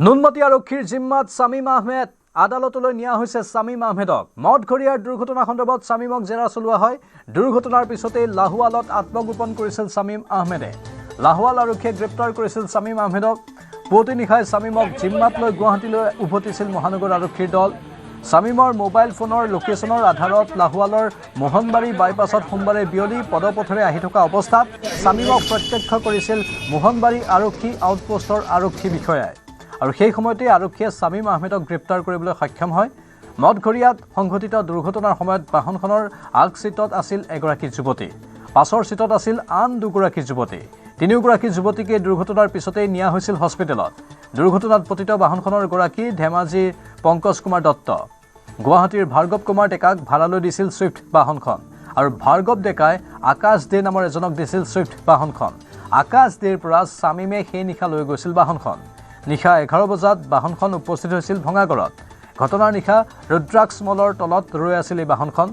নুনমাটি আৰক্ষীৰ জিম্মাত শামীম আহমেদ আদালতলৈ নিয়া হৈছে। শামীম আহমেদক মদঘৰীয়াৰ দুৰ্ঘটনা সন্দৰ্ভত শামীমক জেৰা চলোৱা হয়। দুৰ্ঘটনাৰ পিছতে লাহোৱালত আত্মগোপন কৰিছিল শামীম আহমেদে। লাহোৱাল আৰক্ষীয়ে গ্ৰেপ্তাৰ কৰিছিল শামীম আহমেদক। পুৱতি নিশাই শামীমক জিম্মাত লৈ গুৱাহাটীলৈ উভতিছিল মহানগৰ আৰক্ষীৰ দল। শামীমৰ মোবাইল ফোনৰ লোকেশ্যনৰ আধাৰত লাহোৱালৰ মোহনবাৰী বাইপাছত সোমবাৰে বিয়লি পদপথেৰে আহি থকা অৱস্থাত শামীমক প্ৰত্যক্ষ কৰিছিল মোহনবাৰী আৰক্ষী আউটপোষ্টৰ আৰক্ষী বিষয়াই। আৰু সেই সময়তে আৰক্ষীয়ে শামীম আহমেদক গ্ৰেপ্তাৰ কৰিবলৈ সক্ষম হয়। মদঘৰীয়াত সংঘটিত দুৰ্ঘটনাৰ সময়ত বাহনখনৰ আগ চিটত আছিল এগৰাকী যুৱতী, পাছৰ চিটত আছিল আন দুগৰাকী যুৱতী। তিনিওগৰাকী যুৱতীকে দুৰ্ঘটনাৰ পিছতেই নিয়া হৈছিল হস্পিটেলত। দুৰ্ঘটনাত পতিত বাহনখনৰ গৰাকী ধেমাজিৰ পংকজ কুমাৰ দত্ত। গুৱাহাটীৰ ভাৰ্গৱ কুমাৰ ডেকাক ভাড়ালৈ দিছিল ছুইফ্ট বাহনখন। আৰু ভাৰ্গৱ ডেকাই আকাশ দে নামৰ এজনক দিছিল ছুইফ্ট বাহনখন। আকাশ দেৰ পৰা শামীমে সেই নিশা লৈ গৈছিল বাহনখন। নিশা 11 বজাত বাহনখন উপস্থিত হৈছিল ভঙাগড়ত। ঘটনাৰ নিশা ৰুদ্ৰাক্স মলৰ তলত ৰৈ আছিল এই বাহনখন।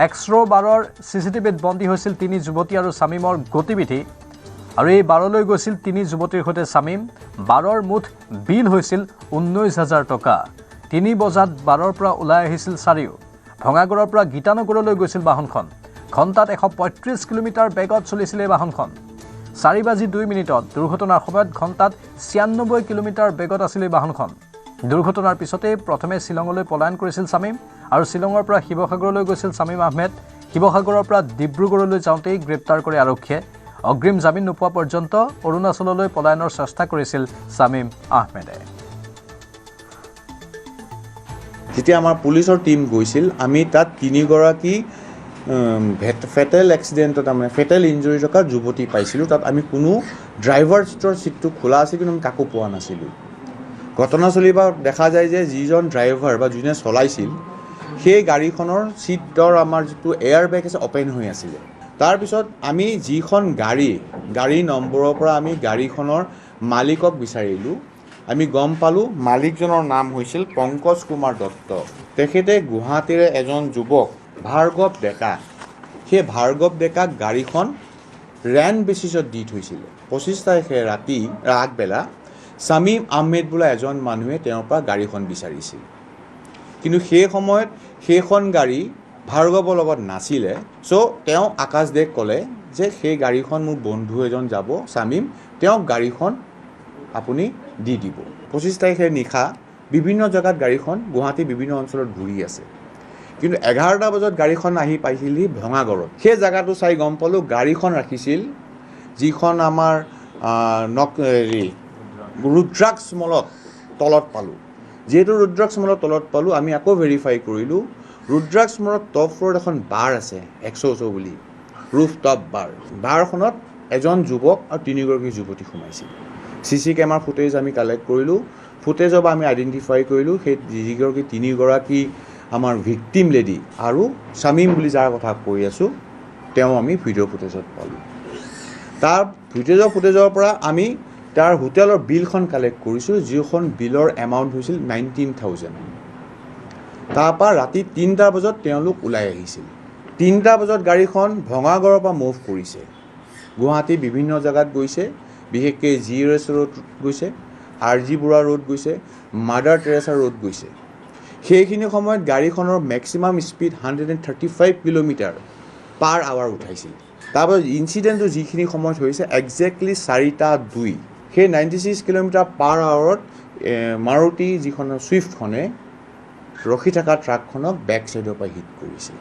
112ৰ চিচিটিভিত বন্দী হৈছিল তিনি যুৱতী আৰু শামীমৰ গতিবিধি। আৰু এই বাৰলৈ গৈছিল তিনি যুৱতীৰ সৈতে শামীম। বাৰৰ মুঠ বিল হৈছিল 19,000 টকা। 3 বজাত বাৰৰ পৰা ওলাই আহিছিল চাৰিও। ভঙাগড়ৰ পৰা গীতানগৰলৈ গৈছিল বাহনখন। ঘণ্টাত 135 কিলোমিটাৰ বেগত চলিছিল এই বাহনখন। 4:02 দুৰ্ঘটনাৰ সময়ত ঘণ্টাত 96 কিলোমিটাৰ বেগত আছিল এই বাহনখন। দুৰ্ঘটনাৰ পিছতে প্ৰথমে শ্বিলঙলৈ পলায়ন কৰিছিল শামীম আৰু শ্বিলঙৰ পৰা শিৱসাগৰলৈ গৈছিল শামীম আহমেদ। শিৱসাগৰৰ পৰা ডিব্ৰুগড়লৈ যাওঁতেই গ্ৰেপ্তাৰ কৰে আৰক্ষীয়ে। অগ্ৰিম জামিন নোপোৱা পৰ্যন্ত অৰুণাচললৈ পলায়নৰ চেষ্টা কৰিছিল শামীম আহমেদে। যেতিয়া আমাৰ পুলিচৰ টীম গৈছিল, আমি তাত তিনিগৰাকী ফেটেল এক্সিডেণ্টত তাৰমানে ফেটেল ইঞ্জুৰি থকা যুৱতী পাইছিলোঁ। তাত আমি কোনো ড্ৰাইভাৰ চিটৰ চিটটো খোলা আছিল, কিন্তু আমি কাকো পোৱা নাছিলোঁ। ঘটনাস্থলীৰ পৰা দেখা যায় যে যিজন ড্ৰাইভাৰ বা যোনে চলাইছিল সেই গাড়ীখনৰ চিটৰ আমাৰ যিটো এয়াৰ বেগ আছে অ'পেন হৈ আছিলে। তাৰপিছত আমি যিখন গাড়ী নম্বৰৰ পৰা আমি গাড়ীখনৰ মালিকক বিচাৰিলোঁ। আমি গম পালোঁ মালিকজনৰ নাম হৈছিল পংকজ কুমাৰ দত্ত। তেখেতে গুৱাহাটীৰে এজন যুৱক ভাৰ্গৱ ডেকা। সেই ভাৰ্গৱ ডেকাক গাড়ীখন ৰেণ্ট বেচিছত দি থৈছিলে। 25 তাৰিখে ৰাতি আগবেলা শামীম আহমেদ বোলা এজন মানুহে তেওঁৰ পৰা গাড়ীখন বিচাৰিছিল। কিন্তু সেই সময়ত সেইখন গাড়ী ভাৰ্গৱৰ লগত নাছিলে। চ' তেওঁ আকাশ দেক ক'লে যে সেই গাড়ীখন মোৰ বন্ধু এজন যাব শামীম, তেওঁক গাড়ীখন আপুনি দি দিব। 25 তাৰিখে নিশা বিভিন্ন জেগাত গাড়ীখন গুৱাহাটীৰ বিভিন্ন অঞ্চলত ঘূৰি আছে। কিন্তু 11টা বজাত গাড়ীখন আহি পাইছিলহি ভঙাগড়ত। সেই জেগাটো চাই গম পালোঁ গাড়ীখন ৰাখিছিল যিখন আমাৰ ৰুদ্ৰাক্স মলত তলত পালোঁ। যিহেতু ৰুদ্ৰাক্স মলত তলত পালোঁ, আমি আকৌ ভেৰিফাই কৰিলোঁ। ৰুদ্ৰাক্স মলত টপ ফ্ল'ৰত এখন বাৰ আছে 100 বুলি, ৰুফ টপ বাৰ। বাৰখনত এজন যুৱক আৰু তিনিগৰাকী যুৱতী সোমাইছিল। CC কেমেৰাৰ ফুটেজ আমি কালেক্ট কৰিলোঁ। ফুটেজৰ পৰা আমি আইডেণ্টিফাই কৰিলোঁ সেই তিনিগৰাকী আমাৰ ভিক্টিম লেডি আৰু শামীম বুলি যাৰ কথা কৈ আছোঁ, তেওঁ আমি ভিডিঅ' ফুটেজত পালোঁ। তাৰ ভিডিঅ' ফুটেজৰ পৰা আমি তাৰ হোটেলৰ বিলখন কালেক্ট কৰিছোঁ, যিখন বিলৰ এমাউণ্ট হৈছিল 19,000। তাৰপৰা ৰাতি 3টা বজাত তেওঁলোক ওলাই আহিছিল। 3টা বজাত গাড়ীখন ভঙাগড়ৰ পৰা মুভ কৰিছে। গুৱাহাটীৰ বিভিন্ন জেগাত গৈছে, বিশেষকৈ GRS ৰোড গৈছে, RG বৰুৱা ৰোড গৈছে, মাদাৰ টেৰেছা ৰোড গৈছে। সেইখিনি সময়ত গাড়ীখনৰ maximum speed 135 kilometre per hour উঠাইছিল। তাৰপাছত ইঞ্চিডেণ্টটো যিখিনি সময়ত হৈছে একজেক্টলি 4:02। সেই 96 কিলোমিটাৰ পাৰ আৱাৰত মাৰুতি যিখন ছুইফ্টখনে ৰখি থকা ট্ৰাকখনক বেক ছাইডৰ পৰা হিট কৰিছিল।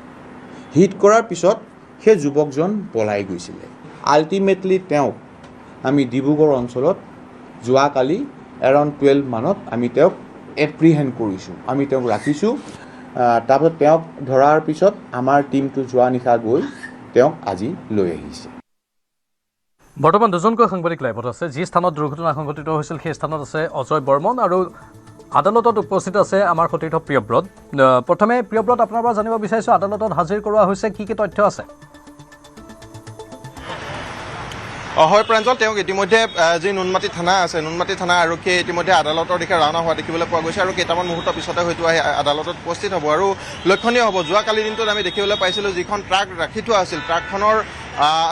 হিট কৰাৰ পিছত সেই যুৱকজন পলাই গৈছিলে। আল্টিমেটলি তেওঁক আমি ডিব্ৰুগড় অঞ্চলত যোৱাকালি এৰাউণ্ড 12 মানত আমি তেওঁক এপ্ৰিহেণ্ড কৰিছোঁ। আমি তেওঁক ৰাখিছোঁ। তাৰপিছত তেওঁক ধৰাৰ পিছত আমাৰ টীমটো যোৱা নিশা গৈ তেওঁক আজি লৈ আহিছে। বৰ্তমান দুজনকৈ সাংবাদিক লাইভত আছে। যি স্থানত দুৰ্ঘটনা সংঘটিত হৈছিল সেই স্থানত আছে অজয় বৰ্মন আৰু আদালতত উপস্থিত আছে আমাৰ সতীৰ্থ প্ৰিয়ব্ৰত। প্ৰথমে প্ৰিয়ব্ৰত, আপোনাৰ পৰা জানিব বিচাৰিছোঁ আদালতত হাজিৰ কৰোৱা হৈছে, কি কি তথ্য আছে? হয় প্ৰাঞ্জল, তেওঁক ইতিমধ্যে যি নুনমাটি থানা আছে, নুনমাটি থানা আৰক্ষীয়ে ইতিমধ্যে আদালতৰ দিশে ৰাওনা হোৱা দেখিবলৈ পোৱা গৈছে আৰু কেইটামান মুহূৰ্তৰ পিছতে হয়তো আহি আদালতত উপস্থিত হ'ব। আৰু লক্ষণীয় হ'ব, যোৱাকালি দিনটোত আমি দেখিবলৈ পাইছিলোঁ যিখন ট্ৰাক ৰাখি থোৱা আছিল, ট্ৰাকখনৰ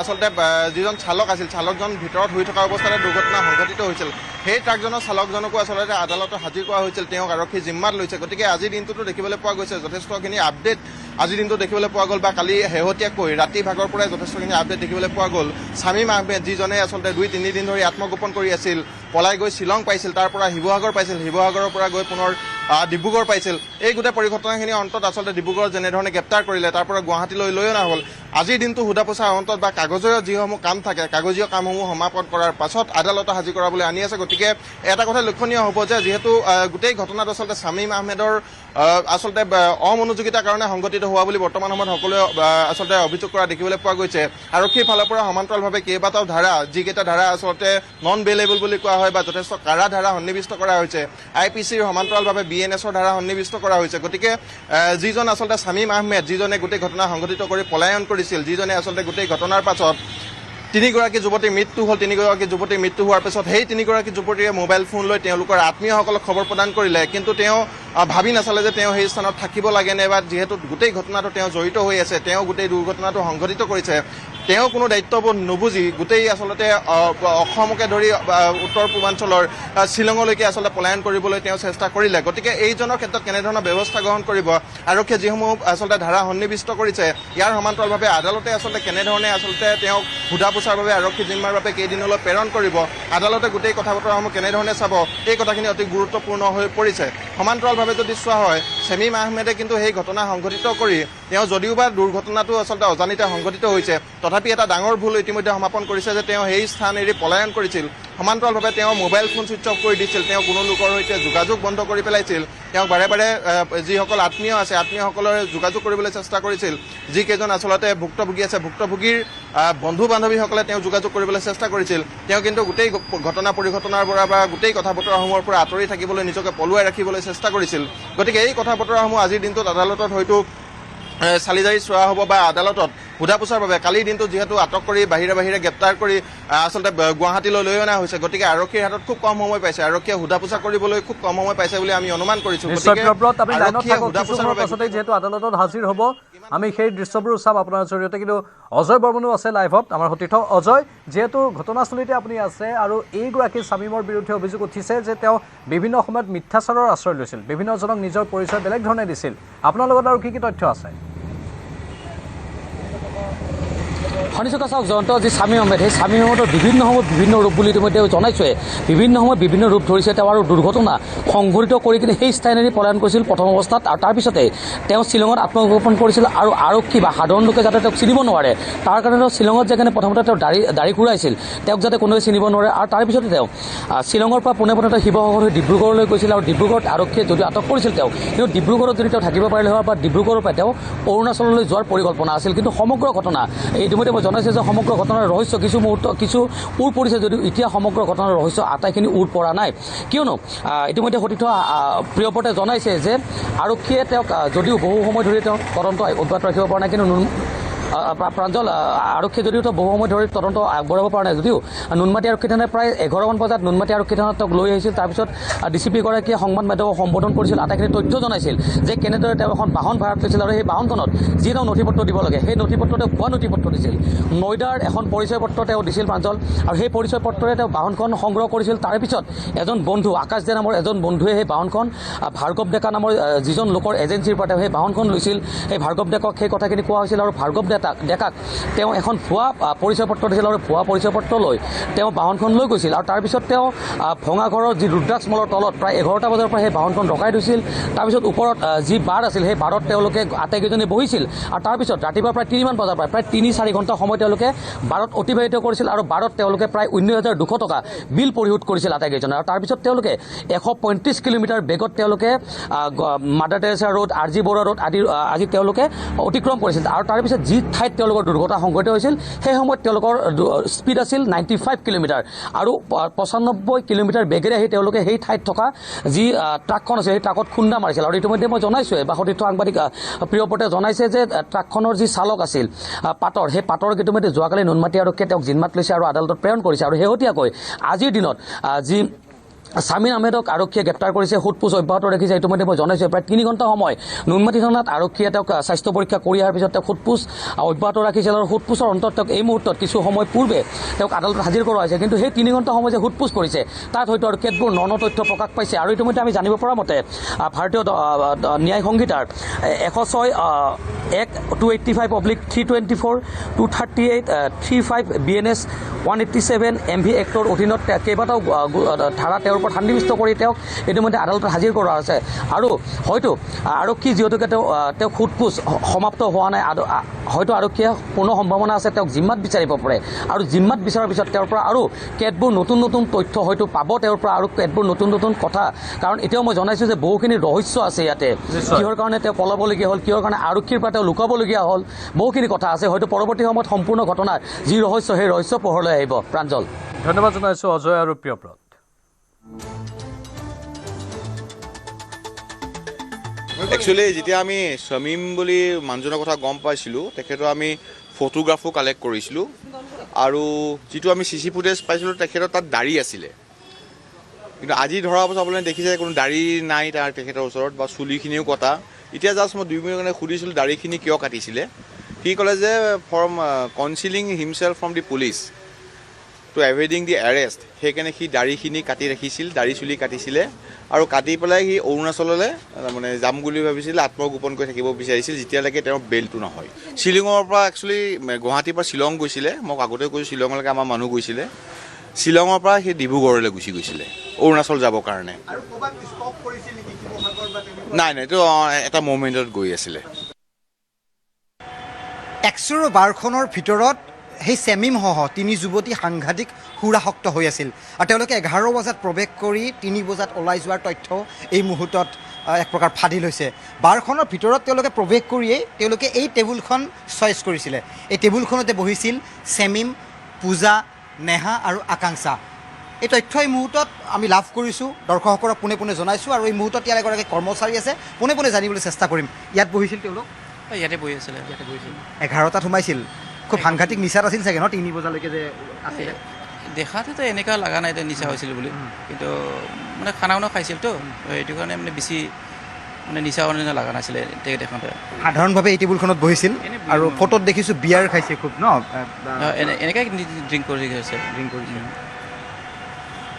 আচলতে যিজন চালক আছিল, চালকজন ভিতৰত শুই থকা অৱস্থাতে দুৰ্ঘটনা সংঘটিত হৈছিল। সেই ট্ৰাকজনৰ চালকজনকো আচলতে আদালতত হাজিৰ কৰা হৈছিল, তেওঁক আৰক্ষী জিম্মাত লৈছে। গতিকে আজিৰ দিনটোতো দেখিবলৈ পোৱা গৈছে যথেষ্টখিনি আপডেট আজিৰ দিনটো দেখিবলৈ পোৱা গ'ল, বা কালি শেহতীয়াকৈ ৰাতি ভাগৰ পৰাই যথেষ্টখিনি আপডেট দেখিবলৈ পোৱা গ'ল। শামীম আহমেদ যিজনে আচলতে 2-3 দিন ধৰি আত্মগোপন কৰি আছিল, পলাই গৈ শ্বিলং পাইছিল, তাৰ পৰা শিৱসাগৰ পাইছিল, শিৱসাগৰৰ পৰা গৈ পুনৰ ডিব্ৰুগড় পাইছিল। এই গোটেই পৰিঘটনাখিনি অন্তত আচলতে ডিব্ৰুগড় যেনেধৰণে গ্ৰেপ্তাৰ কৰিলে, তাৰ পৰা গুৱাহাটীলৈ লৈ অনা হ'ল। আজিৰ দিনটো সোধা পোছাৰ অন্তত বা কাগজীয় যিসমূহ কাম থাকে, কাগজীয় কামসমূহ সমাপন কৰাৰ পাছত আদালতত হাজিৰ কৰাবলৈ আনি আছে। গতিকে এটা কথা লক্ষণীয় হ'ব যে যিহেতু গোটেই ঘটনাটো আচলতে শামীম আহমেদৰ আচলতে অমনোযোগিতাৰ কাৰণে সংঘটিত হোৱা বুলি বৰ্তমান সময়ত সকলোৱে আচলতে অভিযোগ কৰা দেখিবলৈ পোৱা গৈছে। আৰক্ষীৰ ফালৰ পৰা সমান্তৰালভাৱে কেইবাটাও ধাৰা, যিকেইটা ধাৰা আচলতে নন বেইলেবল বুলি কোৱা হয় বা যথেষ্ট কাৰা ধাৰা সন্নিৱিষ্ট কৰা হৈছে, IPCৰ সমান্তৰালভাৱে BNSৰ ধাৰা সন্নিৱিষ্ট কৰা হৈছে। গতিকে যিজন আচলতে শামীম আহমেদ, যিজনে গোটেই ঘটনা সংঘটিত কৰি পলায়ন কৰিছিল, যিজনে আচলতে গোটেই ঘটনাৰ পাছত 3গৰাকী যুৱতীৰ মৃত্যু হ'ল, 3গৰাকী যুৱতীৰ মৃত্যু হোৱাৰ পিছত সেই 3গৰাকী যুৱতীয়ে মোবাইল ফোন লৈ তেওঁলোকৰ আত্মীয়সকলক খবৰ প্ৰদান কৰিলে, কিন্তু তেওঁ ভাবি নাচালে যে তেওঁ সেই স্থানত থাকিব লাগেনে, বা যিহেতু গোটেই ঘটনাটো তেওঁ জড়িত হৈ আছে, তেওঁ গোটেই দুৰ্ঘটনাটো সংঘটিত কৰিছে, তেওঁ কোনো দায়িত্ববোধ নুবুজি গোটেই আচলতে অসমকে ধৰি উত্তৰ পূৰ্বাঞ্চলৰ শ্বিলঙলৈকে আচলতে পলায়ন কৰিবলৈ তেওঁ চেষ্টা কৰিলে। গতিকে এইজনৰ ক্ষেত্ৰত কেনেধৰণৰ ব্যৱস্থা গ্ৰহণ কৰিব, আৰক্ষীয়ে যিসমূহ আচলতে ধাৰা সন্নিৱিষ্ট কৰিছে, ইয়াৰ সমান্তৰালভাৱে আদালতে আচলতে কেনেধৰণে আচলতে তেওঁক সোধা পোছাৰ বাবে আৰক্ষী জিম্মাৰ বাবে কেইদিনলৈ প্ৰেৰণ কৰিব, আদালতে গোটেই কথা বতৰাসমূহ কেনেধৰণে চাব, এই কথাখিনি অতি গুৰুত্বপূৰ্ণ হৈ পৰিছে। সমান্তৰালভাৱে যদি চোৱা হয়, শামীম আহমেদে কিন্তু সেই ঘটনা সংঘটিত কৰি তেওঁ যদিওবা দুৰ্ঘটনাটো আচলতে অজানিতে সংঘটিত হৈছে, তথাপি এটা ডাঙৰ ভুল ইতিমধ্যে সমাপন কৰিছে যে তেওঁ সেই স্থান এৰি পলায়ন কৰিছিল। সমান্তৰালভাৱে তেওঁ মোবাইল ফোন ছুইচ অফ কৰি দিছিল, তেওঁ কোনো লোকৰ সৈতে যোগাযোগ বন্ধ কৰি পেলাইছিল, তেওঁক বাৰে বাৰে যিসকল আত্মীয় আছে আত্মীয়সকলৰ যোগাযোগ কৰিবলৈ চেষ্টা কৰিছিল, যিকেইজন আচলতে ভুক্তভোগী আছে ভুক্তভোগীৰ বন্ধু বান্ধৱীসকলে তেওঁ যোগাযোগ কৰিবলৈ চেষ্টা কৰিছিল। তেওঁ কিন্তু গোটেই ঘটনা পৰিঘটনাৰ পৰা বা গোটেই কথা বতৰাসমূহৰ পৰা আঁতৰি থাকিবলৈ, নিজকে পলুৱাই ৰাখিবলৈ চেষ্টা কৰিছিল। গতিকে এই কথা বতৰাসমূহ আজিৰ দিনটোত আদালতত হয়তো চালিজাৰি চোৱা হ'ব বা আদালতত সোধা পোছাৰ বাবে কালিৰ দিনটো যিহেতু আটক কৰি বাহিৰে বাহিৰে গ্ৰেপ্তাৰ কৰি আচলতে গুৱাহাটীলৈ লৈ অনা হৈছে, গতিকে আৰক্ষীৰ হাতত খুব কম সময় পাইছে, আৰক্ষীয়ে সোধা পোছা কৰিবলৈ খুব কম সময় পাইছে বুলি আমি অনুমান কৰিছোঁ। যিহেতু আদালতত হাজিৰ হ'ব, আমি সেই দৃশ্যবোৰ চাম আপোনাৰ জৰিয়তে। কিন্তু অজয় বৰ্মনো আছে লাইভত আমাৰ সতীৰ্থ। অজয়, যিহেতু ঘটনাস্থলীতে আপুনি আছে আৰু এইগৰাকী শামীমৰ বিৰুদ্ধে অভিযোগ উঠিছে যে তেওঁ বিভিন্ন সময়ত মিথ্যাচাৰৰ আশ্ৰয় লৈছিল, বিভিন্নজনক নিজৰ পৰিচয় বেলেগ ধৰণে দিছিল, আপোনাৰ লগত আৰু কি কি তথ্য আছে? শুনিছোঁ চাওক, জয়ন্ত যি শামীম আহমেদ, সেই শামীম আহমেদৰ বিভিন্ন সময়ত বিভিন্ন ৰূপ বুলি ইতিমধ্যে জনাইছোৱে, বিভিন্ন সময়ত বিভিন্ন ৰূপ ধৰিছে তেওঁ, আৰু দুৰ্ঘটনা সংঘটিত কৰি কিনে সেই স্থানেৰে পলায়ন কৰিছিল প্ৰথম অৱস্থাত, আৰু তাৰপিছতে তেওঁ শ্বিলঙত আত্মগোপন কৰিছিল, আৰু আৰক্ষী বা সাধাৰণ লোকে যাতে তেওঁক চিনিব নোৱাৰে তাৰ কাৰণে শ্বিলঙত যেনে প্ৰথমতে তেওঁ দাড়ি ঘূৰাইছিল, তেওঁক যাতে কোনোৱে চিনিব নোৱাৰে, আৰু তাৰপিছতে তেওঁ শ্বিলঙৰ পৰা পোনে পোনে শিৱসাগৰ হৈ ডিব্ৰুগড়লৈ গৈছিল, আৰু ডিব্ৰুগড়ত আৰক্ষীয়ে যদিও আটক কৰিছিল তেওঁ, কিন্তু ডিব্ৰুগড়ত যদি তেওঁ থাকিব পাৰিলে হয় বা ডিব্ৰুগড়ৰ পৰা তেওঁ অৰুণাচললৈ যোৱাৰ পৰিকল্পনা আছিল। কিন্তু সমগ্ৰ ঘটনা ইতিমধ্যে মই জনাইছোঁ যে সমগ্ৰ ঘটনাৰ ৰহস্য কিছু মুহূৰ্ত কিছু উৰ পৰিছে, যদিও এতিয়া সমগ্ৰ ঘটনাৰ ৰহস্য আটাইখিনি উৰ পৰা নাই। কিয়নো ইতিমধ্যে সতীৰ্থ প্ৰিয়পতে জনাইছে যে আৰক্ষীয়ে তেওঁক যদিও বহু সময় ধৰি তেওঁ তদন্ত অব্যাহত ৰাখিব পৰা নাই, কিন্তু প্ৰাঞ্জল আৰক্ষীয়ে যদিও বহু সময় ধৰি তদন্ত আগবঢ়াব পৰা নাই, যদিও নুনমাটি আৰক্ষী থানাই প্ৰায় 11মান বজাত নুনমাটি আৰক্ষী থানাত তেওঁক লৈ আহিছিল। তাৰপিছত DCP-গৰাকীয়ে সংবাদ মাধ্যমক সম্বোধন কৰিছিল, আটাইখিনি তথ্য জনাইছিল যে কেনেদৰে তেওঁ এখন বাহন ভাড়াত লৈছিল, আৰু সেই বাহনখনত যি তেওঁ নথি পত্ৰ দিব লাগে সেই নথি পত্ৰ তেওঁ ভুৱা নথি পত্ৰ দিছিল, নয়দাৰ এখন পৰিচয় পত্ৰ তেওঁ দিছিল প্ৰাঞ্জল, আৰু সেই পৰিচয় পত্ৰৰে তেওঁ বাহনখন সংগ্ৰহ কৰিছিল। তাৰে পিছত এজন বন্ধু আকাশ দে নামৰ এজন বন্ধুৱে সেই বাহনখন ভাৰ্গৱ ডেকা নামৰ যিজন লোকৰ এজেঞ্চিৰ পৰা তেওঁ সেই বাহনখন লৈছিল। সেই ভাৰ্গৱ ডেকক সেই কথাখিনি কোৱা হৈছিল, আৰু ভাৰ্গৱ ডেকাক তেওঁ এখন ভুৱা পৰিচয় পত্ৰ দিছিল, আৰু ভুৱা পৰিচয় পত্ৰ লৈ তেওঁ বাহনখন লৈ গৈছিল। আৰু তাৰপিছত তেওঁ ভঙা ঘৰৰ যি ৰুদ্ৰাক্ষ মলৰ তলত প্ৰায় 11টা বজাৰ পৰা সেই বাহনখন ৰখাই থৈছিল। তাৰপিছত ওপৰত যি বাৰ আছিল সেই বাৰত তেওঁলোকে আটাইকেইজনে বহিছিল, আৰু তাৰপিছত ৰাতিপুৱা প্ৰায় 3মান বজাৰ পৰা প্ৰায় 3-4 ঘণ্টা সময় তেওঁলোকে বাৰত অতিবাহিত কৰিছিল, আৰু বাৰত তেওঁলোকে প্ৰায় 19,200 টকা বিল পৰিশোধ কৰিছিল আটাইকেইজনে। আৰু তাৰপিছত তেওঁলোকে 135 কিলোমিটাৰ বেগত তেওঁলোকে Mother Teresa road, RG Barua road আদি তেওঁলোকে অতিক্ৰম কৰিছিল। আৰু তাৰপিছত যি ঠাইত তেওঁলোকৰ দুৰ্ঘটনা সংঘটিত হৈছিল সেই সময়ত তেওঁলোকৰ স্পীড আছিল 95 কিলোমিটাৰ, আৰু 95 কিলোমিটাৰ বেগেৰে আহি তেওঁলোকে সেই ঠাইত থকা যি ট্ৰাকখন আছে সেই ট্ৰাকত খুন্দা মাৰিছিল। আৰু ইতিমধ্যে মই জনাইছোৱে বা সতীৰ্থ সাংবাদিক প্ৰিয়পতে জনাইছে যে ট্ৰাকখনৰ যি চালক আছিল পাটৰ, সেই পাটৰ ইতিমধ্যে যোৱাকালি নুনমাটি আৰক্ষীয়ে তেওঁক জিম্মাত লৈছে আৰু আদালতত প্ৰেৰণ কৰিছে। আৰু শেহতীয়াকৈ আজিৰ দিনত যি শামীম আহমেদক আৰক্ষীয়ে গ্ৰেপ্তাৰ কৰিছে, সোধপোছ অব্যাহত ৰাখিছে। ইতিমধ্যে মই জনাইছোঁ প্ৰায় 3 ঘণ্টা সময় নুনমাটি থানাত আৰক্ষীয়ে তেওঁক স্বাস্থ্য পৰীক্ষা কৰি অহাৰ পিছত তেওঁক সোধপোছ অব্যাহত ৰাখিছিল আৰু সোধপোছৰ অন্তত তেওঁক এই মুহূৰ্তত কিছু সময় পূৰ্বে তেওঁক আদালতত হাজিৰ কৰোৱা হৈছে। কিন্তু সেই 3 ঘণ্টা সময় যে সোধপোছ কৰিছে তাত হয়তো আৰু কেতবোৰ ন তথ্য প্ৰকাশ পাইছে। আৰু ইতিমধ্যে আমি জানিব পৰা মতে ভাৰতীয় ন্যায় সংহিতাৰ 106(1)285/324, 238, 35 BNS 187 MV এক্টৰ অধীনত কেইবাটাও ধাৰা তেওঁৰ ওপৰত সন্নিৱিষ্ট কৰি তেওঁক ইতিমধ্যে আদালতত হাজিৰ কৰা হৈছে। আৰু হয়তো আৰক্ষী যিহেতুকে তেওঁক সোধপোছ সমাপ্ত হোৱা নাই, হয়তো আৰক্ষীয়ে কোনো সম্ভাৱনা আছে তেওঁক জিম্মাত বিচাৰিব পাৰে। আৰু জিম্মাত বিচৰাৰ পিছত তেওঁৰ পৰা আৰু কেতবোৰ নতুন নতুন তথ্য হয়তো পাব তেওঁৰ পৰা, আৰু কেতবোৰ নতুন নতুন কথা। কাৰণ এতিয়াও মই জনাইছোঁ যে বহুখিনি ৰহস্য আছে ইয়াতে, কিহৰ কাৰণে তেওঁ পলাবলগীয়া হ'ল, কিহৰ কাৰণে আৰক্ষীৰ পৰা তেওঁ লুকাবলগীয়া হ'ল, বহুখিনি কথা আছে। হয়তো পৰৱৰ্তী সময়ত সম্পূৰ্ণ ঘটনাৰ যি ৰহস্য সেই ৰহস্য পোহৰলৈ আহিব। প্ৰাঞ্জল, ধন্যবাদ জনাইছোঁ অজয় আৰু প্ৰিয়ব্ৰত। একচুৱেলি যেতিয়া আমি শামীম বুলি মানুহজনৰ কথা গম পাইছিলোঁ, তেখেতৰ আমি ফটোগ্ৰাফো কালেক্ট কৰিছিলোঁ। আৰু যিটো আমি CC ফুটেজ পাইছিলোঁ, তেখেতৰ তাত দাড়ি আছিলে। কিন্তু আজি ধৰা পাছত আপোনালোকে দেখিছে কোনো দাড়ি নাই তেখেতৰ ওচৰত, বা চুলিখিনিও কটা। এতিয়া জাষ্ট মই 2 মিনিট কাৰণে সুধিছিলোঁ দাড়িখিনি কিয় কাটিছিলে। সি ক'লে যে from concealing himself from the police to avoiding the arrest, সেইকাৰণে সি দাড়িখিনি কাটি ৰাখিছিল, দাড়ি চুলি কাটিছিলে। আৰু কাটি পেলাই সি অৰুণাচললৈ মানে যাম বুলি ভাবিছিল, আত্মগোপন কৰি থাকিব বিচাৰিছিল যেতিয়ালৈকে তেওঁৰ বেলটো নহয়। শ্বিলঙৰ পৰা একচুৱেলি গুৱাহাটীৰ পৰা শ্বিলং গৈছিলে, মোক আগতে কৈছোঁ শ্বিলঙলৈকে আমাৰ মানুহ গৈছিলে। শ্বিলঙৰ পৰা সেই ডিব্ৰুগড়লৈ গুচি গৈছিলে অৰুণাচল যাবৰ কাৰণে। নাই এইটো এটা মুভমেণ্টত গৈ আছিলে। 100 বাৰখনৰ ভিতৰত সেই শামীমসহ 3 যুৱতী সাংঘাতিক সুৰাসক্ত হৈ আছিল। আৰু তেওঁলোকে 11 বজাত প্ৰৱেশ কৰি 3 বজাত ওলাই যোৱাৰ তথ্য এই মুহূৰ্তত এক প্ৰকাৰ ফাদিল হৈছে। বাৰখনৰ ভিতৰত তেওঁলোকে প্ৰৱেশ কৰিয়েই তেওঁলোকে এই টেবুলখন চইচ কৰিছিলে। এই টেবুলখনতে বহিছিল শামীম, পূজা, নেহা আৰু আকাংক্ষা। এই তথ্য এই মুহূৰ্তত আমি লাভ কৰিছোঁ, দৰ্শকসকলক পোনে পোনে জনাইছোঁ। আৰু এই মুহূৰ্তত ইয়াৰ এগৰাকী কৰ্মচাৰী আছে, পোনে পোনে জানিবলৈ চেষ্টা কৰিম। ইয়াত বহিছিল তেওঁলোক, ইয়াতে বহি আছিলে, ইয়াতে বহিছিল। 11টাত সোমাইছিল। খুব সাংঘাতিক নিচাত আছিল চাগে ন, 3 বজালৈকে যে আছিলে। দেখাতেতো এনেকুৱা লগা নাই নিচা হৈছিল বুলি, কিন্তু মানে খানা খাইছিলতো, সেইটো কাৰণে মানে বেছি মানে নিচা নিচিনা লগা নাছিলে দেখাতে। সাধাৰণভাৱে এই টেবুলখনত বহিছিল আৰু ফটোত দেখিছোঁ বিয়াৰ খাইছে খুব ন, এনেকৈ ড্ৰিংক কৰি গৈছে।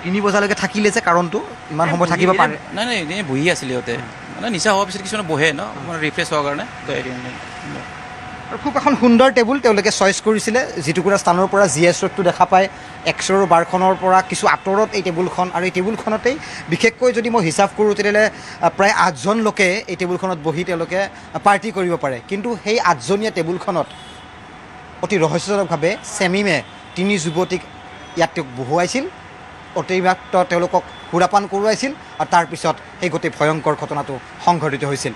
3 বজালৈকে থাকিলে যে কাৰণটো ইমান সময় থাকিব পাৰে। নাই এনেই বহি আছিলে সিহঁতে, মানে নিচা হোৱাৰ পিছত কিছুমানে বহে ন, মানে ৰিফ্ৰেছ হোৱাৰ কাৰণে। আৰু খুব এখন সুন্দৰ টেবুল তেওঁলোকে চইচ কৰিছিলে। যিটুকুৰা স্থানৰ পৰা GS ৰোডটো দেখা পায়, 100 বাৰখনৰ পৰা কিছু আঁতৰত এই টেবুলখন। আৰু এই টেবুলখনতেই বিশেষকৈ যদি মই হিচাপ কৰোঁ তেতিয়াহ'লে প্ৰায় 8জন লোকে এই টেবুলখনত বহি তেওঁলোকে পাৰ্টি কৰিব পাৰে। কিন্তু সেই 8জনীয়া টেবুলখনত অতি ৰহস্যজনকভাৱে শামীমে 3 যুৱতীক ইয়াত তেওঁক বহুৱাইছিল, অতিৰিক্ত তেওঁলোকক সুৰাপান কৰোৱাইছিল। আৰু তাৰপিছত সেই গোটেই ভয়ংকৰ ঘটনাটো সংঘটিত হৈছিল।